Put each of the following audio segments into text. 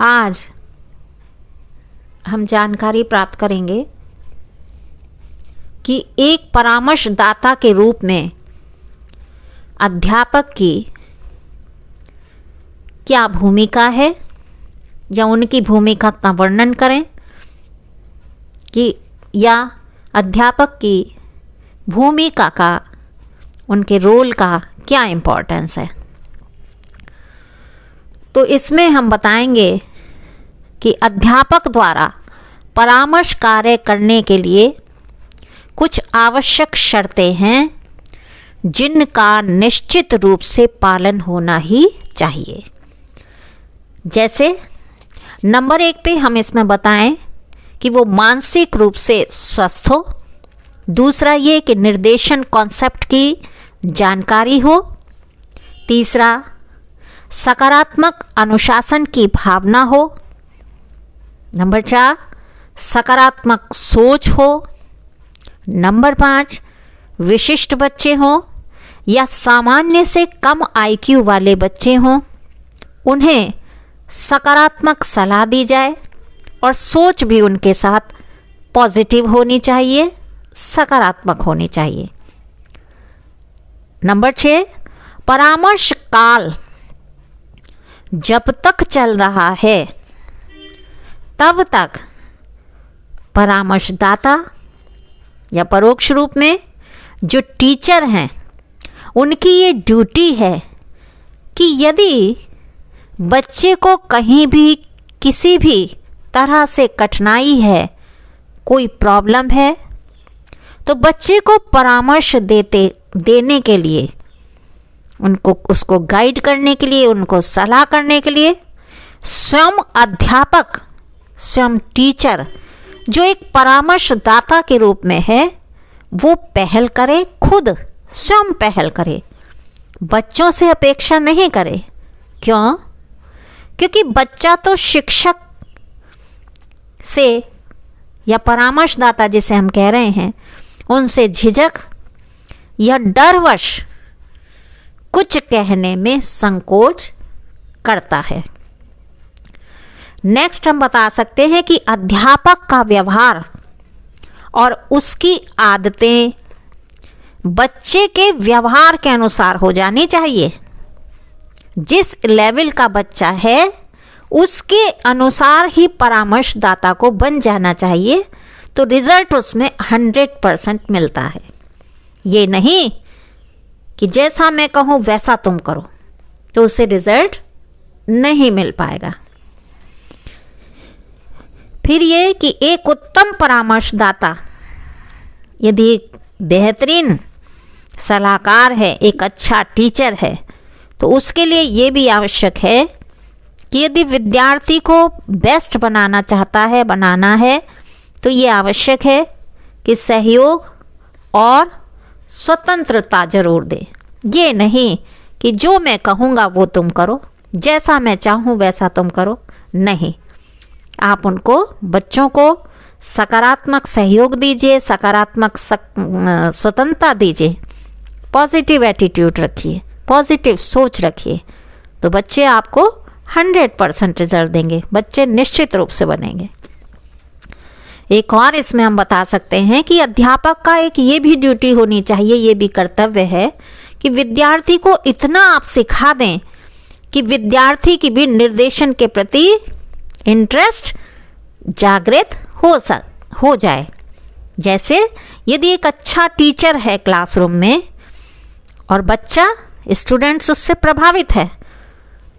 आज हम जानकारी प्राप्त करेंगे कि एक परामर्शदाता के रूप में अध्यापक की क्या भूमिका है, या उनकी भूमिका का वर्णन करें कि या अध्यापक की भूमिका का, उनके रोल का क्या इम्पोर्टेंस है। तो इसमें हम बताएंगे कि अध्यापक द्वारा परामर्श कार्य करने के लिए कुछ आवश्यक शर्तें हैं जिनका निश्चित रूप से पालन होना ही चाहिए। जैसे नंबर 1 पे हम इसमें बताएं कि वो मानसिक रूप से स्वस्थ हो। दूसरा ये कि निर्देशन कॉन्सेप्ट की जानकारी हो। तीसरा, सकारात्मक अनुशासन की भावना हो। नंबर 4, सकारात्मक सोच हो। नंबर 5, विशिष्ट बच्चे हों या सामान्य से कम IQ वाले बच्चे हों, उन्हें सकारात्मक सलाह दी जाए और सोच भी उनके साथ पॉजिटिव होनी चाहिए, सकारात्मक होनी चाहिए। नंबर 6, परामर्श काल जब तक चल रहा है तब तक परामर्शदाता या परोक्ष रूप में जो टीचर हैं उनकी ये ड्यूटी है कि यदि बच्चे को कहीं भी किसी भी तरह से कठिनाई है, कोई प्रॉब्लम है, तो बच्चे को परामर्श देने के लिए, उसको गाइड करने के लिए, उनको सलाह करने के लिए स्वयं अध्यापक, स्वयं टीचर जो एक परामर्शदाता के रूप में है, वो पहल करे, खुद स्वयं पहल करे, बच्चों से अपेक्षा नहीं करे। क्यों? क्योंकि बच्चा तो शिक्षक से या परामर्शदाता जिसे हम कह रहे हैं उनसे झिझक या डरवश कुछ कहने में संकोच करता है। नेक्स्ट हम बता सकते हैं कि अध्यापक का व्यवहार और उसकी आदतें बच्चे के व्यवहार के अनुसार हो जानी चाहिए। जिस लेवल का बच्चा है उसके अनुसार ही परामर्शदाता को बन जाना चाहिए, तो रिजल्ट उसमें 100% मिलता है। ये नहीं कि जैसा मैं कहूँ वैसा तुम करो, तो उससे रिजल्ट नहीं मिल पाएगा। फिर ये कि एक उत्तम परामर्शदाता यदि बेहतरीन सलाहकार है, एक अच्छा टीचर है, तो उसके लिए ये भी आवश्यक है कि यदि विद्यार्थी को बेस्ट बनाना है, तो ये आवश्यक है कि सहयोग और स्वतंत्रता जरूर दे। ये नहीं कि जो मैं कहूँगा वो तुम करो, जैसा मैं चाहूँ वैसा तुम करो, नहीं। आप उनको, बच्चों को सकारात्मक सहयोग दीजिए, सकारात्मक स्वतंत्रता दीजिए, पॉजिटिव एटीट्यूड रखिए, पॉजिटिव सोच रखिए, तो बच्चे आपको 100% रिजल्ट देंगे, बच्चे निश्चित रूप से बनेंगे। एक और इसमें हम बता सकते हैं कि अध्यापक का एक ये भी ड्यूटी होनी चाहिए, ये भी कर्तव्य है कि विद्यार्थी को इतना आप सिखा दें कि विद्यार्थी की भी निर्देशन के प्रति इंटरेस्ट जागृत हो जाए। जैसे यदि एक अच्छा टीचर है क्लासरूम में और बच्चा, स्टूडेंट्स उससे प्रभावित है,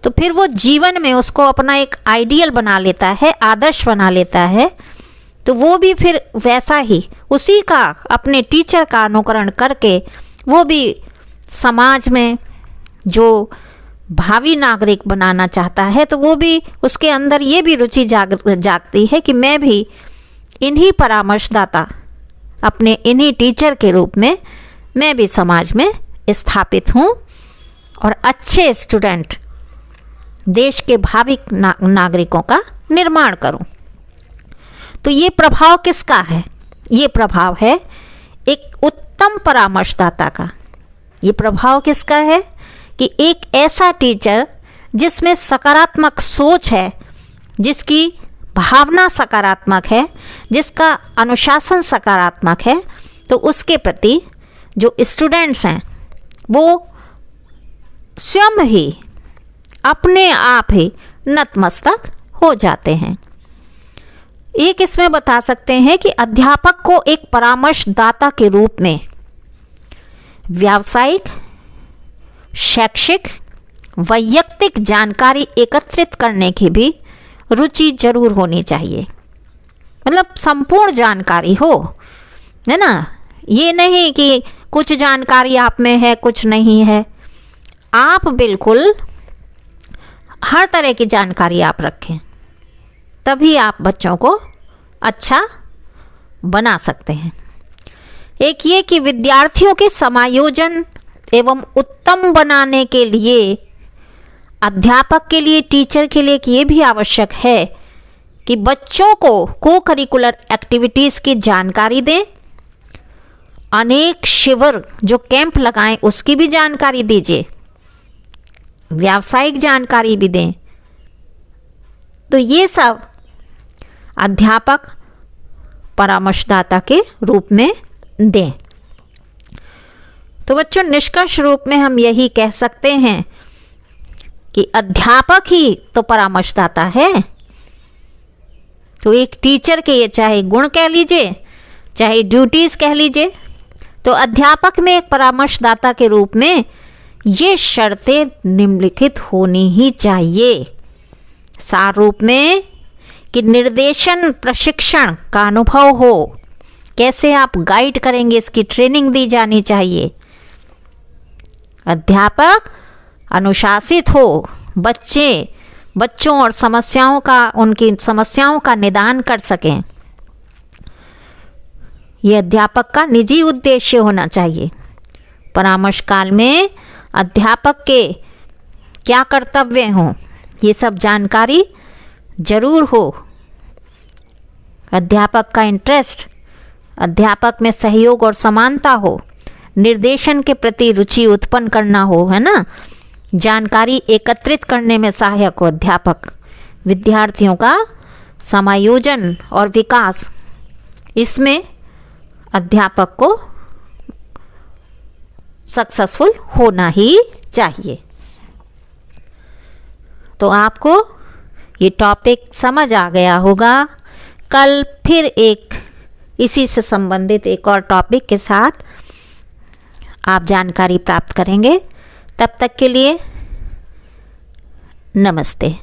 तो फिर वो जीवन में उसको अपना एक आइडियल बना लेता है, आदर्श बना लेता है, तो वो भी फिर वैसा ही उसी का, अपने टीचर का अनुकरण करके वो भी समाज में जो भावी नागरिक बनाना चाहता है, तो वो भी, उसके अंदर ये भी रुचि जागती है कि मैं भी इन्हीं परामर्शदाता, अपने इन्हीं टीचर के रूप में मैं भी समाज में स्थापित हूँ और अच्छे स्टूडेंट, देश के भावी नागरिकों का निर्माण करूँ। तो ये प्रभाव किसका है? ये प्रभाव है एक उत्तम परामर्शदाता का। ये प्रभाव किसका है कि एक ऐसा टीचर जिसमें सकारात्मक सोच है, जिसकी भावना सकारात्मक है, जिसका अनुशासन सकारात्मक है, तो उसके प्रति जो स्टूडेंट्स हैं वो स्वयं ही अपने आप ही नतमस्तक हो जाते हैं। एक इसमें बता सकते हैं कि अध्यापक को एक परामर्शदाता के रूप में व्यावसायिक, शैक्षिक, वैयक्तिक जानकारी एकत्रित करने की भी रुचि जरूर होनी चाहिए। मतलब संपूर्ण जानकारी हो, है ना। ये नहीं कि कुछ जानकारी आप में है कुछ नहीं है। आप बिल्कुल हर तरह की जानकारी आप रखें, तभी आप बच्चों को अच्छा बना सकते हैं। एक ये कि विद्यार्थियों के समायोजन एवं उत्तम बनाने के लिए अध्यापक के लिए, टीचर के लिए ये भी आवश्यक है कि बच्चों को को करिकुलर एक्टिविटीज़ की जानकारी दें, अनेक शिविर जो कैंप लगाएं उसकी भी जानकारी दीजिए, व्यावसायिक जानकारी भी दें। तो ये सब अध्यापक परामर्शदाता के रूप में दें। तो बच्चों, निष्कर्ष रूप में हम यही कह सकते हैं कि अध्यापक ही तो परामर्शदाता है। तो एक टीचर के ये चाहे गुण कह लीजिए, चाहे ड्यूटीज़ कह लीजिए, तो अध्यापक में एक परामर्शदाता के रूप में ये शर्तें निम्नलिखित होनी ही चाहिए। सार रूप में कि निर्देशन प्रशिक्षण का अनुभव हो, कैसे आप गाइड करेंगे इसकी ट्रेनिंग दी जानी चाहिए। अध्यापक अनुशासित हो, बच्चों और समस्याओं का, उनकी समस्याओं का निदान कर सकें। यह अध्यापक का निजी उद्देश्य होना चाहिए। परामर्श काल में अध्यापक के क्या कर्तव्य हों, ये सब जानकारी जरूर हो। अध्यापक का इंटरेस्ट, अध्यापक में सहयोग और समानता हो, निर्देशन के प्रति रुचि उत्पन्न करना हो, है ना। जानकारी एकत्रित करने में सहायक हो अध्यापक। विद्यार्थियों का समायोजन और विकास, इसमें अध्यापक को सक्सेसफुल होना ही चाहिए। तो आपको ये टॉपिक समझ आ गया होगा। कल फिर एक इसी से संबंधित एक और टॉपिक के साथ आप जानकारी प्राप्त करेंगे। तब तक के लिए नमस्ते।